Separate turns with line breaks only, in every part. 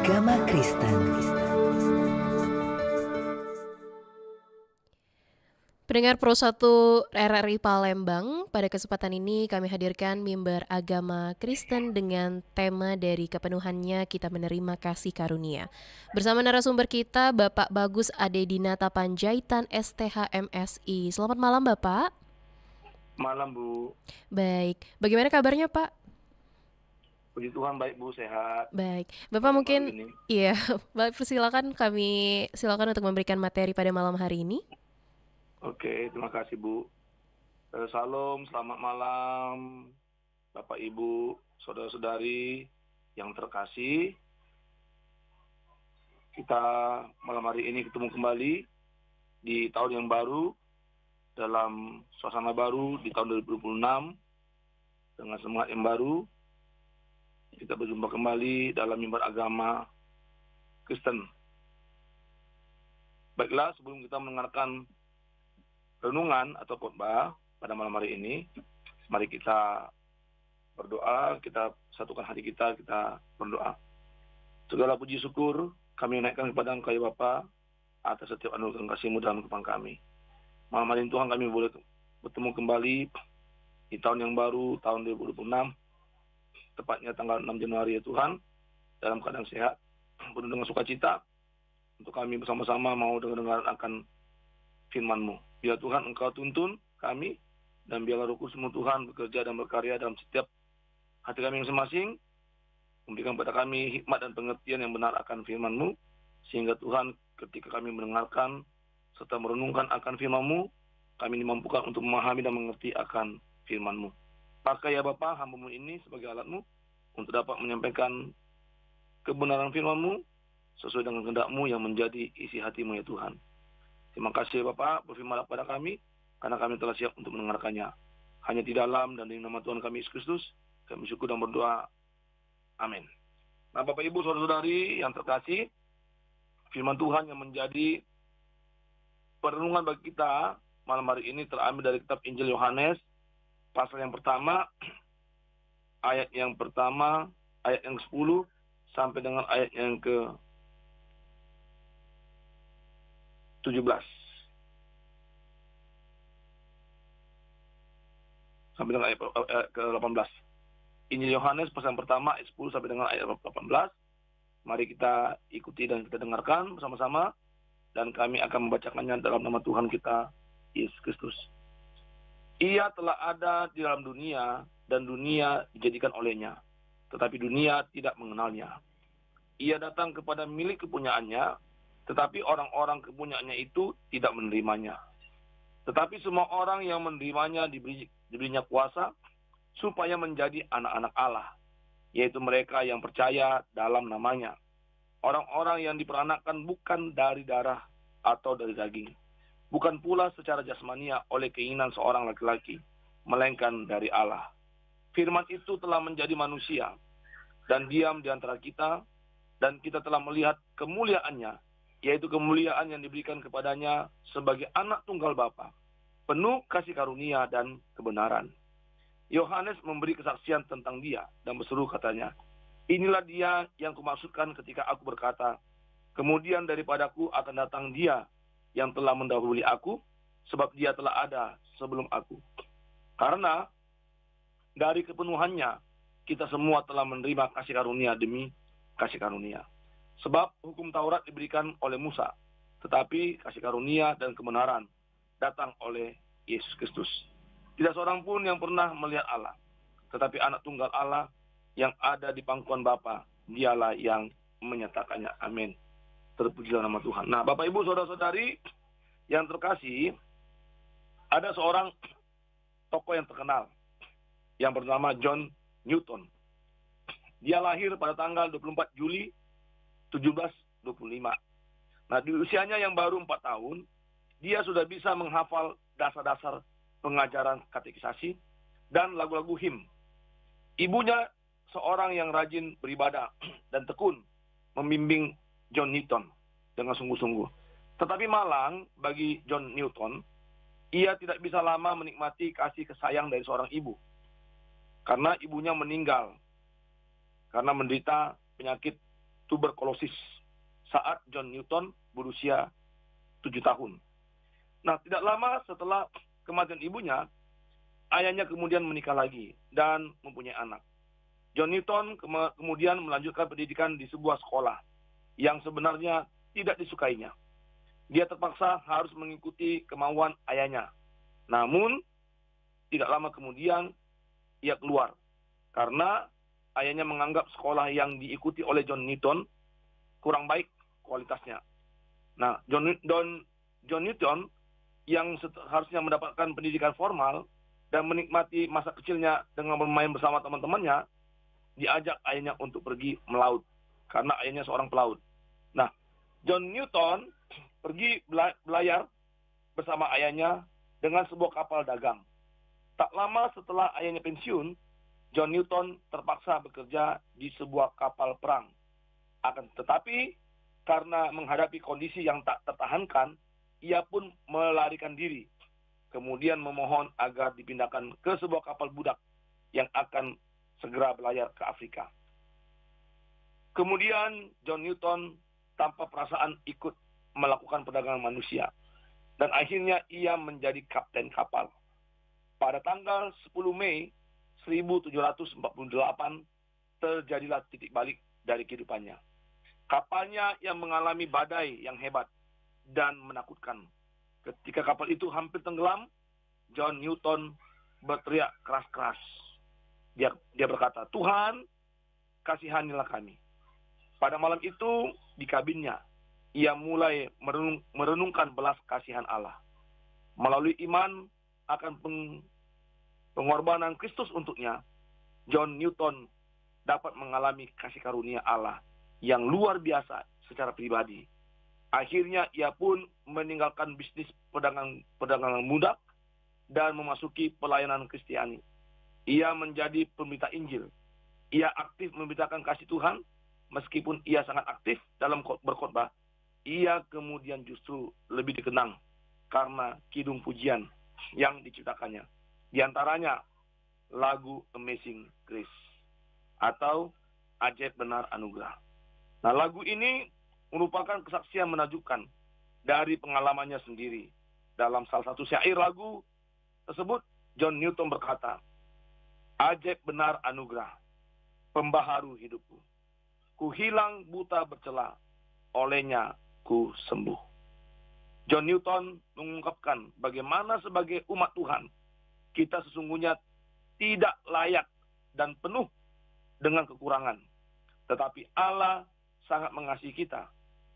agama Kristen.
Pendengar Pro 1 RRI Palembang, pada kesempatan ini kami hadirkan mimbar agama Kristen dengan tema dari kepenuhannya kita menerima kasih karunia. Bersama narasumber kita Bapak Bagus Adedinata Panjaitan STH MSI. Selamat malam Bapak.
Malam Bu,
Baik, bagaimana kabarnya Pak?
puji Tuhan baik Bu, sehat.
Baik, Bapak
Malam
mungkin
ini.
iya, Bapak silakan untuk memberikan materi pada malam hari ini.
Oke, terima kasih Bu. Salam, selamat malam Bapak Ibu, saudara-saudari yang terkasih. Kita malam hari ini ketemu kembali di tahun yang baru, dalam suasana baru di tahun 2026, dengan semangat yang baru. Kita berjumpa kembali dalam mimbar agama Kristen. Baiklah, sebelum kita mendengarkan renungan atau khotbah pada malam hari ini, mari kita berdoa, kita satukan hati kita berdoa. Segala puji syukur kami naikkan kepada Engkau ya Bapa atas setiap anugerah kasih-Mu dalam kehidupan kami. Malam hari ini Tuhan, kami boleh bertemu kembali di tahun yang baru, tahun 2026, tepatnya tanggal 6 Januari ya Tuhan, dalam keadaan sehat, penuh dengan sukacita, untuk kami bersama-sama mau dengar akan firman-Mu. Biar Tuhan Engkau tuntun kami, dan biarlah Roh Kudus-Mu Tuhan bekerja dan berkarya dalam setiap hati kami masing-masing, memberikan kepada kami hikmat dan pengertian yang benar akan firman-Mu, sehingga Tuhan ketika kami mendengarkan serta merenungkan akan firman-Mu, kami dimampukan untuk memahami dan mengerti akan firman-Mu. Pakai ya Bapa hamba-Mu ini sebagai alat-Mu untuk dapat menyampaikan kebenaran firman-Mu sesuai dengan kehendak-Mu yang menjadi isi hati-Mu ya Tuhan. Terima kasih Bapak, berfirmanlah kepada kami, karena kami telah siap untuk mendengarkannya. Hanya di dalam dan di nama Tuhan kami Yesus Kristus, kami syukur dan berdoa. Amin. Nah Bapak Ibu saudara-saudari yang terkasih, firman Tuhan yang menjadi perenungan bagi kita malam hari ini terambil dari kitab Injil Yohanes, pasal yang pertama, ayat yang 10 sampai dengan ayat yang ke 17. Sampai dengan ayat ke 18. Injil Yohanes pasal yang pertama ayat 10 sampai dengan ayat 18. Mari kita ikuti dan kita dengarkan bersama-sama, dan kami akan membacakannya dalam nama Tuhan kita Yesus Kristus. Ia telah ada di dalam dunia, dan dunia dijadikan olehnya, tetapi dunia tidak mengenalnya. Ia datang kepada milik kepunyaannya, tetapi orang-orang kepunyaannya itu tidak menerimanya. Tetapi semua orang yang menerimanya diberinya kuasa supaya menjadi anak-anak Allah, yaitu mereka yang percaya dalam namanya. Orang-orang yang diperanakkan bukan dari darah atau dari daging, bukan pula secara jasmania oleh keinginan seorang laki-laki, melainkan dari Allah. Firman itu telah menjadi manusia dan diam di antara kita, dan kita telah melihat kemuliaannya, yaitu kemuliaan yang diberikan kepadanya sebagai anak tunggal Bapa, penuh kasih karunia dan kebenaran. Yohanes memberi kesaksian tentang dia dan berseru katanya, inilah dia yang kumaksudkan ketika aku berkata, kemudian daripadaku akan datang dia yang telah mendahului aku, sebab dia telah ada sebelum aku. Karena dari kepenuhannya, kita semua telah menerima kasih karunia demi kasih karunia. Sebab hukum Taurat diberikan oleh Musa, tetapi kasih karunia dan kebenaran datang oleh Yesus Kristus. Tidak seorang pun yang pernah melihat Allah, tetapi anak tunggal Allah yang ada di pangkuan Bapa, dialah yang menyatakannya. Amin. Terpujilah nama Tuhan. Nah, Bapak Ibu saudara-saudari yang terkasih, ada seorang tokoh yang terkenal yang bernama John Newton. Dia lahir pada tanggal 24 Juli 1725. Nah, di usianya yang baru 4 tahun, dia sudah bisa menghafal dasar-dasar pengajaran katekisasi dan lagu-lagu him. Ibunya seorang yang rajin beribadah dan tekun membimbing John Newton dengan sungguh-sungguh. Tetapi malang bagi John Newton, ia tidak bisa lama menikmati kasih sayang dari seorang ibu, karena ibunya meninggal karena menderita penyakit tuberkulosis saat John Newton berusia 7 tahun. Nah, tidak lama setelah kematian ibunya, ayahnya kemudian menikah lagi dan mempunyai anak. John Newton kemudian melanjutkan pendidikan di sebuah sekolah yang sebenarnya tidak disukainya. Dia terpaksa harus mengikuti kemauan ayahnya. Namun, tidak lama kemudian ia keluar karena ayahnya menganggap sekolah yang diikuti oleh John Newton kurang baik kualitasnya. Nah, John Newton yang harusnya mendapatkan pendidikan formal dan menikmati masa kecilnya dengan bermain bersama teman-temannya, diajak ayahnya untuk pergi melaut karena ayahnya seorang pelaut. Nah, John Newton pergi belayar bersama ayahnya dengan sebuah kapal dagang. Tak lama setelah ayahnya pensiun, John Newton terpaksa bekerja di sebuah kapal perang. Akan tetapi, karena menghadapi kondisi yang tak tertahankan, ia pun melarikan diri. Kemudian memohon agar dipindahkan ke sebuah kapal budak yang akan segera berlayar ke Afrika. Kemudian John Newton tanpa perasaan ikut melakukan perdagangan manusia. Dan akhirnya ia menjadi kapten kapal. Pada tanggal 10 Mei 1748 terjadilah titik balik dari kehidupannya. Kapalnya yang mengalami badai yang hebat dan menakutkan. Ketika kapal itu hampir tenggelam, John Newton berteriak keras-keras. Dia berkata, "Tuhan, kasihanilah kami." Pada malam itu di kabinnya, ia mulai merenungkan belas kasihan Allah. Melalui iman akan pengorbanan Kristus untuknya, John Newton dapat mengalami kasih karunia Allah yang luar biasa secara pribadi. Akhirnya ia pun meninggalkan bisnis perdagangan budak dan memasuki pelayanan Kristiani. Ia menjadi pemberita Injil. Ia aktif memberitakan kasih Tuhan, meskipun ia sangat aktif dalam berkhotbah. Ia kemudian justru lebih dikenang karena kidung pujian yang diciptakannya. Di antaranya lagu Amazing Grace atau Ajaib Benar Anugerah. Nah, lagu ini merupakan kesaksian menakjubkan dari pengalamannya sendiri. Dalam salah satu syair lagu tersebut, John Newton berkata, "Ajaib benar anugerah, pembaharu hidupku. Ku hilang buta bercela, olehnya ku sembuh." John Newton mengungkapkan bagaimana sebagai umat Tuhan, kita sesungguhnya tidak layak dan penuh dengan kekurangan. Tetapi Allah sangat mengasihi kita,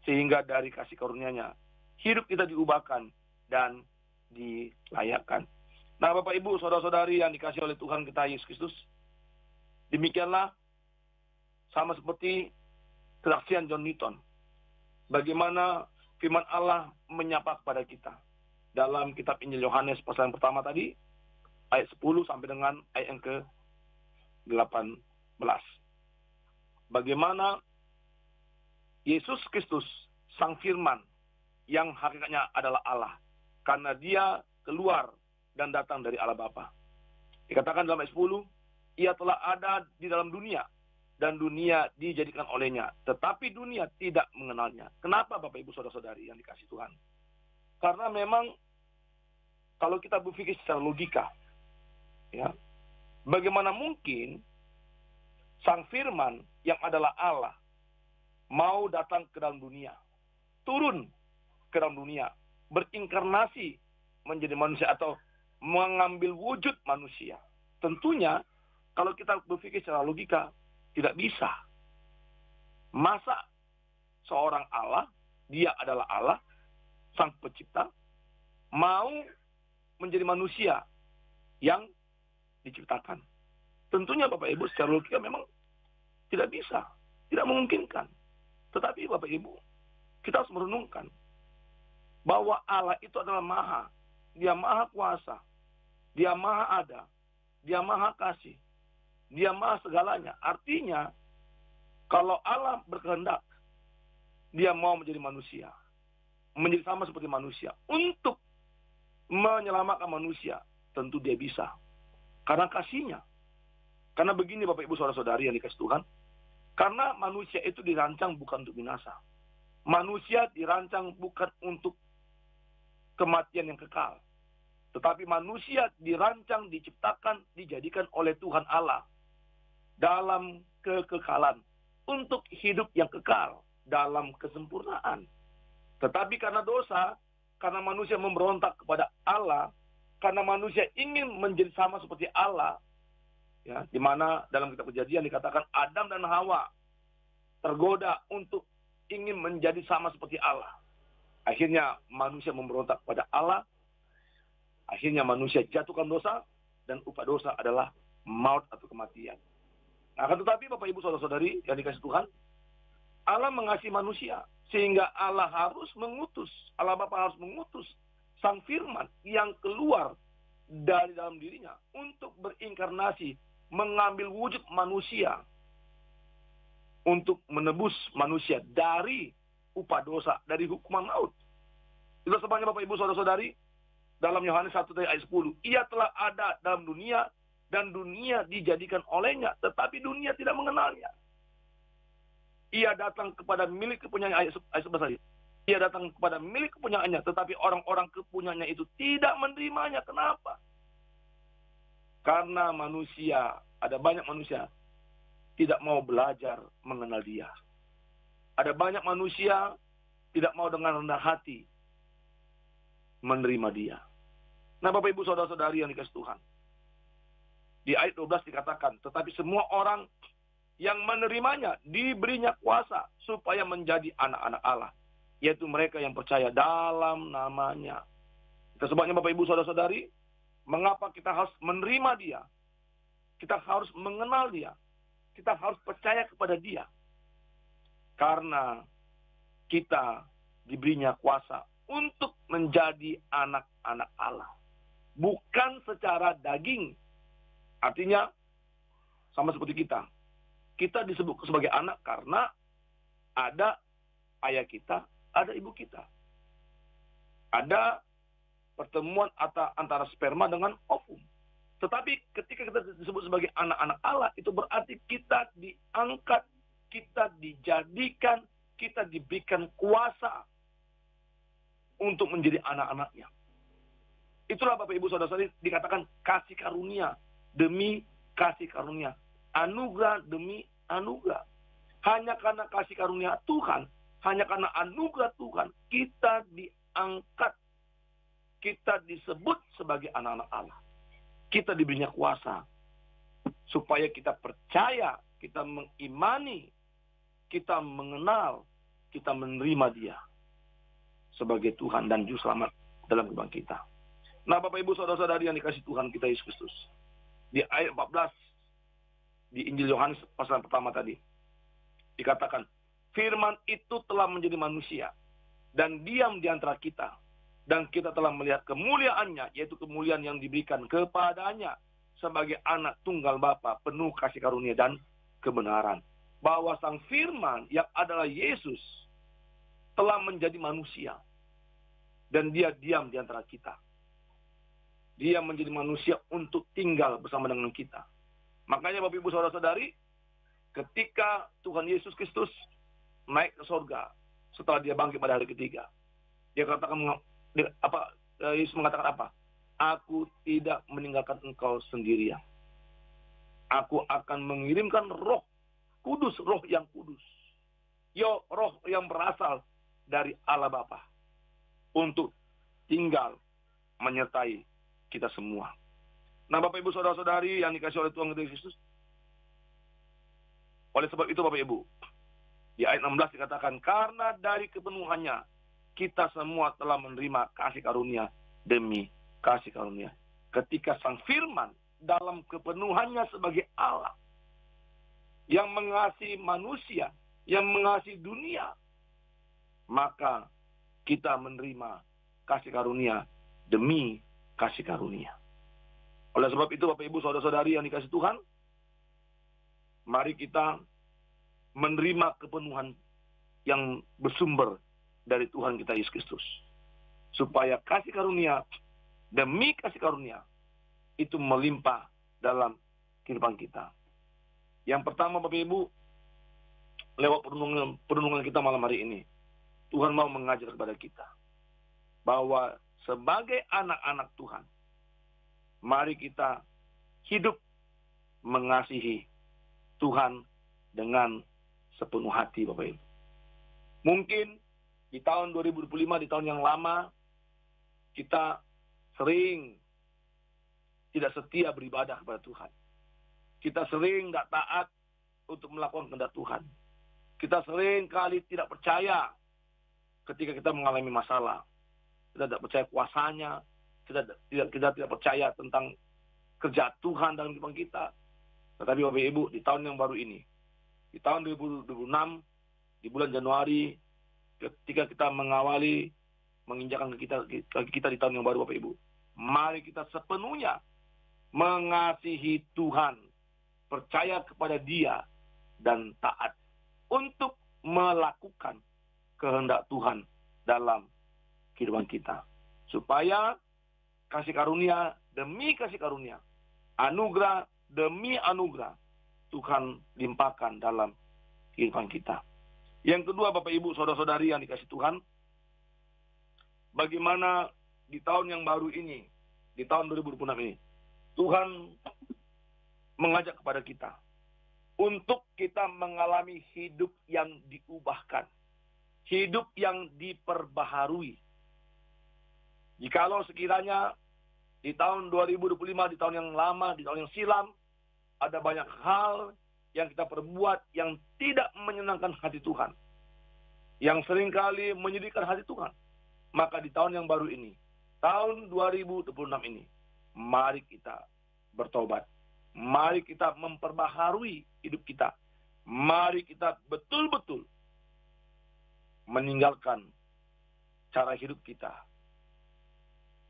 sehingga dari kasih karunia-Nya, hidup kita diubahkan dan dilayakkan. Nah, Bapak Ibu, saudara-saudari yang dikasihi oleh Tuhan kita Yesus Kristus, demikianlah sama seperti kesaksian John Newton. Bagaimana firman Allah menyapa kepada kita. Dalam kitab Injil Yohanes pasal yang pertama tadi, ayat 10 sampai dengan ayat yang ke-18. Bagaimana Yesus Kristus, Sang Firman, yang hakikatnya adalah Allah, karena dia keluar dan datang dari Allah Bapa. Dikatakan dalam ayat 10, ia telah ada di dalam dunia, dan dunia dijadikan olehnya, tetapi dunia tidak mengenalnya. Kenapa Bapak Ibu Saudara-saudari yang dikasihi Tuhan? Karena memang kalau kita berpikir secara logika, ya, bagaimana mungkin Sang Firman yang adalah Allah mau datang ke dalam dunia, turun ke dalam dunia, berinkarnasi menjadi manusia atau mengambil wujud manusia. Tentunya kalau kita berpikir secara logika, tidak bisa. Masa seorang Allah, dia adalah Allah, Sang Pencipta, mau menjadi manusia yang diciptakan? Tentunya Bapak Ibu secara logika memang tidak bisa, tidak memungkinkan. Tetapi Bapak Ibu, kita harus merenungkan bahwa Allah itu adalah Maha. Dia Maha Kuasa, Dia Maha Ada, Dia Maha Kasih, Dia Maha segalanya. Artinya, kalau Allah berkehendak, Dia mau menjadi manusia, menjadi sama seperti manusia, untuk menyelamatkan manusia, tentu Dia bisa. Karena kasihnya. Karena begini Bapak Ibu Saudara-saudari yang dikasihi Tuhan, Karena manusia itu dirancang bukan untuk binasa. Manusia dirancang bukan untuk kematian yang kekal. Tetapi manusia dirancang, diciptakan, dijadikan oleh Tuhan Allah dalam kekekalan untuk hidup yang kekal dalam kesempurnaan. Tetapi karena dosa, karena manusia memberontak kepada Allah, karena manusia ingin menjadi sama seperti Allah, ya, di mana dalam kitab Kejadian dikatakan Adam dan Hawa tergoda untuk ingin menjadi sama seperti Allah. Akhirnya manusia memberontak kepada Allah, akhirnya manusia jatuhkan dosa, dan upah dosa adalah maut atau kematian. Nah, akan tetapi Bapak Ibu Saudara-saudari yang dikasihi Tuhan, Allah mengasihi manusia, sehingga Allah Bapa harus mengutus Sang Firman yang keluar dari dalam dirinya untuk berinkarnasi, mengambil wujud manusia, untuk menebus manusia dari upah dosa, dari hukuman maut. Itu sebabnya Bapak Ibu Saudara-saudari, dalam Yohanes 1 ayat 10, Ia telah ada dalam dunia, dan dunia dijadikan olehnya, tetapi dunia tidak mengenalnya. Ia datang kepada milik kepunyaannya, ayat 11 tadi. Ia datang kepada milik kepunyaannya, tetapi orang-orang kepunyaannya itu tidak menerimanya. Kenapa? Karena manusia, ada banyak manusia tidak mau belajar mengenal Dia. Ada banyak manusia tidak mau dengan rendah hati menerima Dia. Nah, Bapak Ibu Saudara-saudari yang dikasihi Tuhan, di ayat 12 dikatakan, tetapi semua orang yang menerimanya diberinya kuasa supaya menjadi anak-anak Allah, yaitu mereka yang percaya dalam namanya. Itu sebabnya Bapak Ibu Saudara-saudari, mengapa kita harus menerima Dia? Kita harus mengenal Dia. Kita harus percaya kepada Dia. Karena kita diberinya kuasa untuk menjadi anak-anak Allah. Bukan secara daging. Artinya, sama seperti kita. Kita disebut sebagai anak karena ada ayah kita, ada ibu kita. Ada pertemuan antara sperma dengan ovum. Tetapi ketika kita disebut sebagai anak-anak Allah, itu berarti kita diangkat, kita dijadikan, kita diberikan kuasa untuk menjadi anak-anaknya. Itulah Bapak Ibu Saudara-saudari dikatakan kasih karunia demi kasih karunia. Anugerah demi anugerah. Hanya karena kasih karunia Tuhan, hanya karena anugerah Tuhan, kita diangkat. Kita disebut sebagai anak-anak Allah. Kita diberinya kuasa supaya kita percaya, kita mengimani, kita mengenal, kita menerima Dia sebagai Tuhan dan Juru Selamat dalam kehidupan kita. Nah, Bapak Ibu Saudara-saudari yang dikasihi Tuhan kita Yesus Kristus, di ayat 14 di Injil Yohanes pasal pertama tadi dikatakan, Firman itu telah menjadi manusia dan diam di antara kita. Dan kita telah melihat kemuliaannya, yaitu kemuliaan yang diberikan kepadanya sebagai anak tunggal Bapa, penuh kasih karunia dan kebenaran. Bahwa Sang Firman yang adalah Yesus telah menjadi manusia. Dan Dia diam di antara kita. Dia menjadi manusia untuk tinggal bersama dengan kita. Makanya Bapak Ibu Saudara-saudari, ketika Tuhan Yesus Kristus naik ke surga setelah Dia bangkit pada hari ketiga, Dia katakan Yesus mengatakan apa? Aku tidak meninggalkan engkau sendirian. Aku akan mengirimkan Roh Kudus, Roh yang kudus. Roh yang berasal dari Allah Bapa untuk tinggal menyertai kita semua. Nah, Bapak Ibu Saudara-saudari yang dikasihi oleh Tuhan Yesus, oleh sebab itu Bapak Ibu, di ayat 16 dikatakan, karena dari kepenuhannya kita semua telah menerima kasih karunia demi kasih karunia. Ketika Sang Firman dalam kepenuhannya sebagai Allah yang mengasihi manusia, yang mengasihi dunia, maka kita menerima kasih karunia demi kasih karunia. Oleh sebab itu Bapak Ibu Saudara-saudari yang dikasihi Tuhan, mari kita menerima kepenuhan yang bersumber dari Tuhan kita Yesus Kristus. Supaya kasih karunia demi kasih karunia itu melimpah dalam kehidupan kita. Yang pertama Bapak Ibu, lewat perenungan kita malam hari ini, Tuhan mau mengajar kepada kita bahwa sebagai anak-anak Tuhan, mari kita hidup mengasihi Tuhan dengan sepenuh hati, Bapak Ibu. Mungkin di tahun 2025, di tahun yang lama, kita sering tidak setia beribadah kepada Tuhan. Kita sering tidak taat untuk melakukan kehendak Tuhan. Kita sering kali tidak percaya ketika kita mengalami masalah. Kita tidak percaya kuasanya, kita tidak percaya tentang kerja Tuhan dalam kehidupan kita. Tetapi Bapak Ibu, di tahun yang baru ini, di tahun 2026, di bulan Januari, ketika kita menginjakkan kaki kita di tahun yang baru, Bapak Ibu, mari kita sepenuhnya mengasihi Tuhan, percaya kepada Dia, dan taat untuk melakukan kehendak Tuhan dalam kehidupan kita. Supaya kasih karunia demi kasih karunia, anugerah demi anugerah, Tuhan limpahkan dalam kehidupan kita. Yang kedua, Bapak Ibu, saudara-saudari yang dikasih Tuhan, bagaimana di tahun yang baru ini, di tahun 2026 ini, Tuhan mengajak kepada kita untuk kita mengalami hidup yang diubahkan, hidup yang diperbaharui. Jikalau sekiranya di tahun 2025, di tahun yang lama, di tahun yang silam, ada banyak hal yang kita perbuat yang tidak menyenangkan hati Tuhan, yang seringkali menyedihkan hati Tuhan, maka di tahun yang baru ini, tahun 2026 ini, mari kita bertobat. Mari kita memperbaharui hidup kita. Mari kita betul-betul meninggalkan cara hidup kita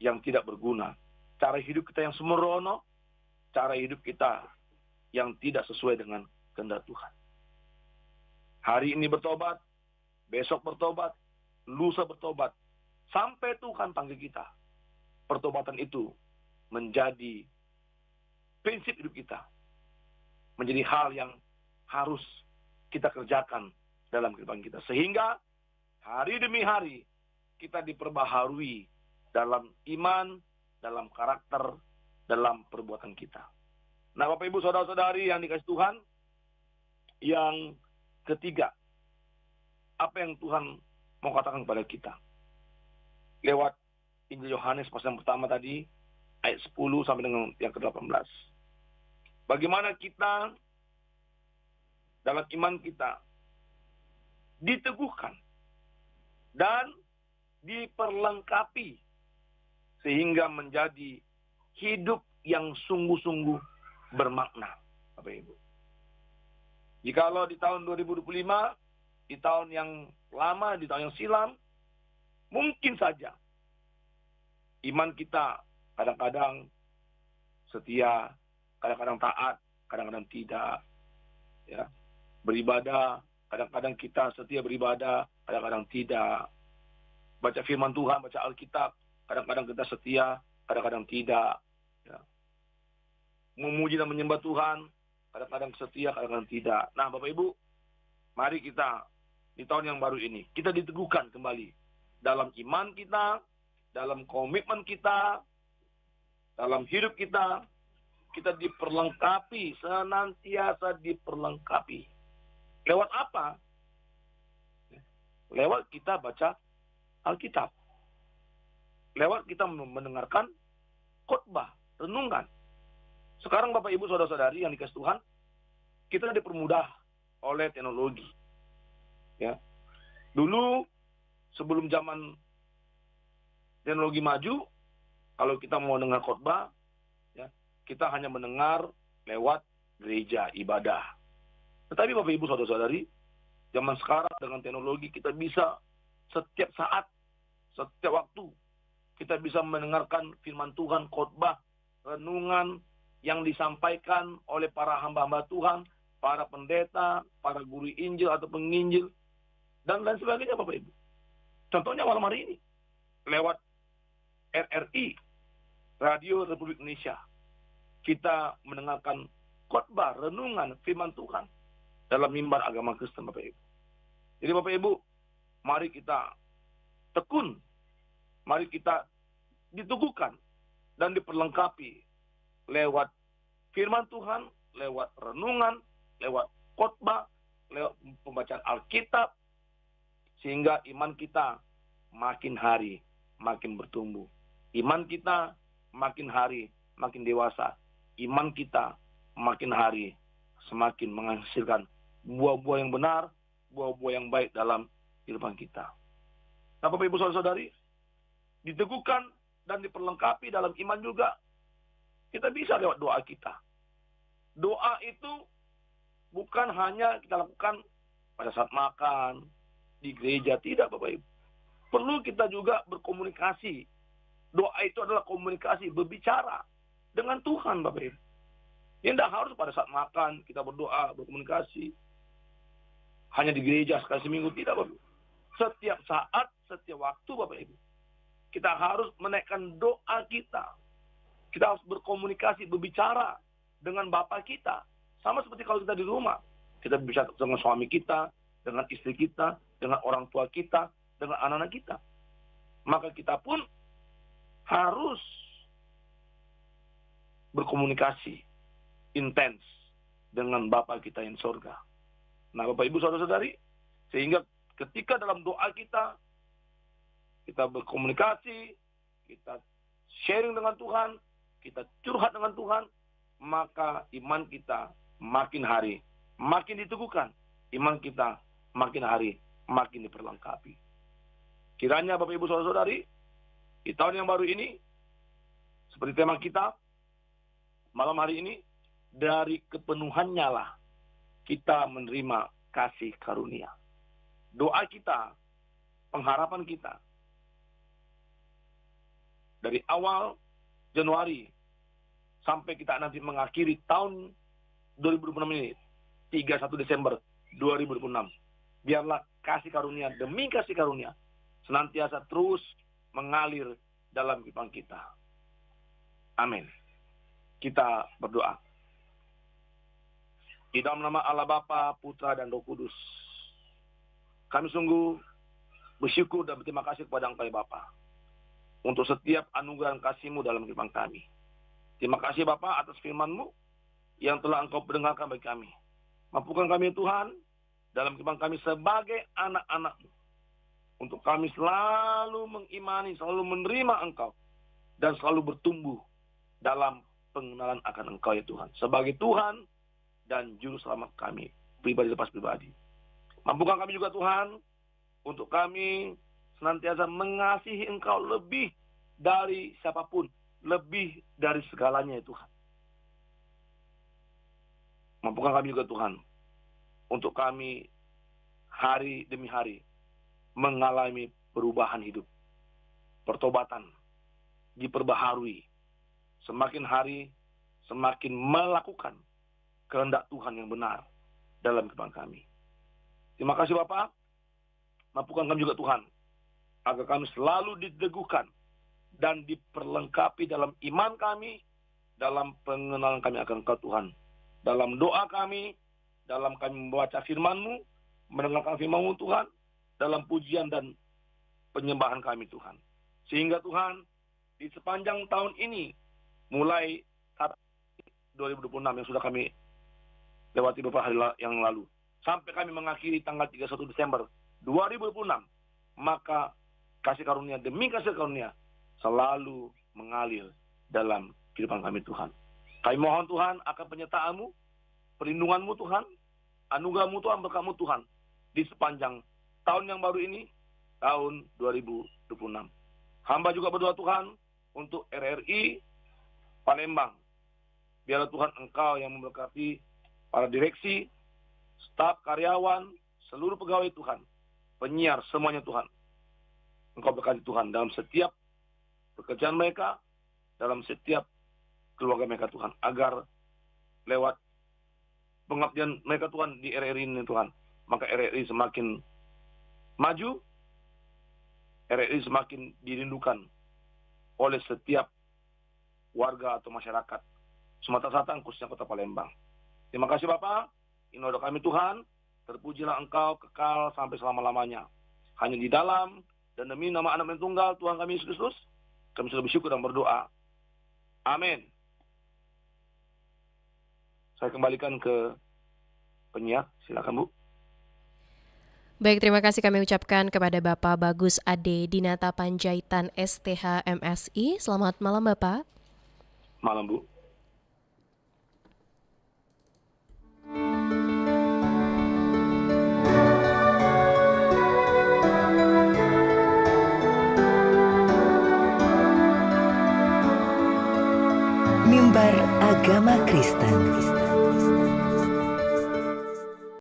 yang tidak berguna, cara hidup kita yang sembrono, cara hidup kita yang tidak sesuai dengan kehendak Tuhan. Hari ini bertobat, besok bertobat, lusa bertobat, sampai Tuhan panggil kita. Pertobatan itu menjadi prinsip hidup kita, menjadi hal yang harus kita kerjakan dalam kehidupan kita. Sehingga hari demi hari kita diperbaharui dalam iman, dalam karakter, dalam perbuatan kita. Nah, Bapak Ibu saudara-saudari yang dikasih Tuhan, yang ketiga, apa yang Tuhan mau katakan kepada kita? Lewat Injil Yohanes pasal yang pertama tadi, ayat 10 sampai dengan yang ke-18. Bagaimana kita dalam iman kita diteguhkan dan diperlengkapi sehingga menjadi hidup yang sungguh-sungguh bermakna, Bapak Ibu. Jikalau di tahun 2025, di tahun yang lama, di tahun yang silam, mungkin saja iman kita kadang-kadang setia, kadang-kadang taat, kadang-kadang tidak. Ya. Beribadah, kadang-kadang kita setia beribadah, kadang-kadang tidak. Baca firman Tuhan, baca Alkitab, kadang-kadang kita setia, kadang-kadang tidak. Ya. Memuji dan menyembah Tuhan, kadang-kadang setia, kadang-kadang tidak. Nah, Bapak Ibu, mari kita di tahun yang baru ini, kita diteguhkan kembali dalam iman kita, dalam komitmen kita, dalam hidup kita, kita diperlengkapi, senantiasa diperlengkapi. Lewat apa? Lewat kita baca Alkitab. Lewat kita mendengarkan khotbah, renungan. Sekarang Bapak Ibu saudara-saudari yang dikasih Tuhan, kita dipermudah oleh teknologi. Ya. Dulu sebelum zaman teknologi maju, kalau kita mau dengar khotbah, ya, kita hanya mendengar lewat gereja ibadah. Tetapi Bapak Ibu saudara-saudari, zaman sekarang dengan teknologi kita bisa setiap saat, setiap waktu, kita bisa mendengarkan firman Tuhan, khotbah, renungan yang disampaikan oleh para hamba-hamba Tuhan, para pendeta, para guru Injil atau penginjil, dan lain sebagainya Bapak Ibu. Contohnya malam hari ini, lewat RRI, Radio Republik Indonesia, kita mendengarkan khotbah, renungan, firman Tuhan. dalam mimbar agama Kristen, Bapak Ibu. Jadi Bapak Ibu, mari kita tekun, mari kita diteguhkan dan diperlengkapi lewat firman Tuhan, lewat renungan, lewat khotbah, lewat pembacaan Alkitab, sehingga iman kita makin hari makin bertumbuh. Iman kita makin hari makin dewasa. Iman kita makin hari semakin menghasilkan buah-buah yang benar, buah-buah yang baik dalam kehidupan kita. Nah, Bapak Ibu Saudara-saudari, diteguhkan dan diperlengkapi dalam iman juga, kita bisa lewat doa kita. Doa itu bukan hanya kita lakukan pada saat makan, di gereja, tidak Bapak Ibu. Perlu kita juga berkomunikasi. Doa itu adalah komunikasi, berbicara dengan Tuhan Bapak Ibu. Ya tidak harus pada saat makan kita berdoa, berkomunikasi. Hanya di gereja sekali seminggu, tidak Bapak Ibu. Setiap saat, setiap waktu Bapak Ibu. Kita harus menaikkan doa kita. Kita harus berkomunikasi, berbicara dengan Bapa kita. Sama seperti kalau kita di rumah. Kita bisa dengan suami kita, dengan istri kita, dengan orang tua kita, dengan anak-anak kita. Maka kita pun harus berkomunikasi intens dengan Bapa kita yang surga. Nah, Bapak Ibu Saudara-saudari, sehingga ketika dalam doa kita berkomunikasi, kita sharing dengan Tuhan, kita curhat dengan Tuhan, maka iman kita makin hari makin diteguhkan. Iman kita makin hari makin diperlengkapi. Kiranya Bapak Ibu Saudara-saudari, di tahun yang baru ini, seperti tema kita malam hari ini, dari kepenuhannya lah kita menerima kasih karunia. Doa kita, pengharapan kita, dari awal Januari sampai kita nanti mengakhiri tahun 2026 ini, 31 Desember 2026. Biarlah kasih karunia demi kasih karunia senantiasa terus mengalir dalam kehidupan kita. Amin. Kita berdoa. Di dalam nama Allah Bapa, Putra, dan Roh Kudus, kami sungguh bersyukur dan berterima kasih kepada Engkau ya Bapa, untuk setiap anugerah kasih-Mu dalam kehidupan kami. Terima kasih Bapa atas firman-Mu yang telah Engkau perdengarkan bagi kami. Mampukan kami Tuhan dalam kehidupan kami sebagai anak-anak-Mu, untuk kami selalu mengimani, selalu menerima Engkau, dan selalu bertumbuh dalam pengenalan akan Engkau ya Tuhan, sebagai Tuhan dan Juru Selamat kami, pribadi lepas pribadi. Mampukan kami juga Tuhan, untuk kami senantiasa mengasihi Engkau lebih dari siapapun, lebih dari segalanya ya Tuhan. Mampukan kami juga Tuhan, untuk kami hari demi hari mengalami perubahan hidup, pertobatan, diperbaharui, semakin hari semakin melakukan kehendak Tuhan yang benar dalam kehidupan kami. Terima kasih Bapak. Mampukan kami juga Tuhan, agar kami selalu diteguhkan dan diperlengkapi dalam iman kami, dalam pengenalan kami akan Engkau Tuhan, dalam doa kami, dalam kami membaca firman-Mu, mendengarkan firman-Mu Tuhan, dalam pujian dan penyembahan kami Tuhan. Sehingga Tuhan, di sepanjang tahun ini, mulai 2026 yang sudah kami lewati beberapa hari yang lalu, sampai kami mengakhiri tanggal 31 Desember 2026, maka kasih karunia demi kasih karunia selalu mengalir dalam kehidupan kami Tuhan. Kami mohon Tuhan akan penyertaan-Mu, perlindungan-Mu Tuhan, anugerah-Mu Tuhan, berkat-Mu Tuhan, di sepanjang tahun yang baru ini, tahun 2026. Hamba juga berdoa Tuhan untuk RRI Palembang. Biarlah Tuhan Engkau yang memberkati para direksi, staf, karyawan, seluruh pegawai Tuhan, penyiar, semuanya Tuhan. Engkau berkati Tuhan dalam setiap pekerjaan mereka, dalam setiap keluarga mereka Tuhan, agar lewat pengabdian mereka Tuhan di RRI ini Tuhan, maka RRI semakin maju, RRI semakin dirindukan oleh setiap warga atau masyarakat Sumatera Selatan, khususnya Kota Palembang. Terima kasih Bapak. Ini doa kami Tuhan, terpujilah Engkau kekal sampai selama-lamanya. Hanya di dalam dan demi nama Anak yang tunggal Tuhan kami Yesus Kristus, kami sudah bersyukur dan berdoa. Amin. Saya kembalikan ke penyiar, silakan Bu.
Baik, terima kasih kami ucapkan kepada Bapak Bagus Ade Dinata Panjaitan STH MSI. Selamat malam Bapak.
Malam Bu.
Mimbar Agama Kristen.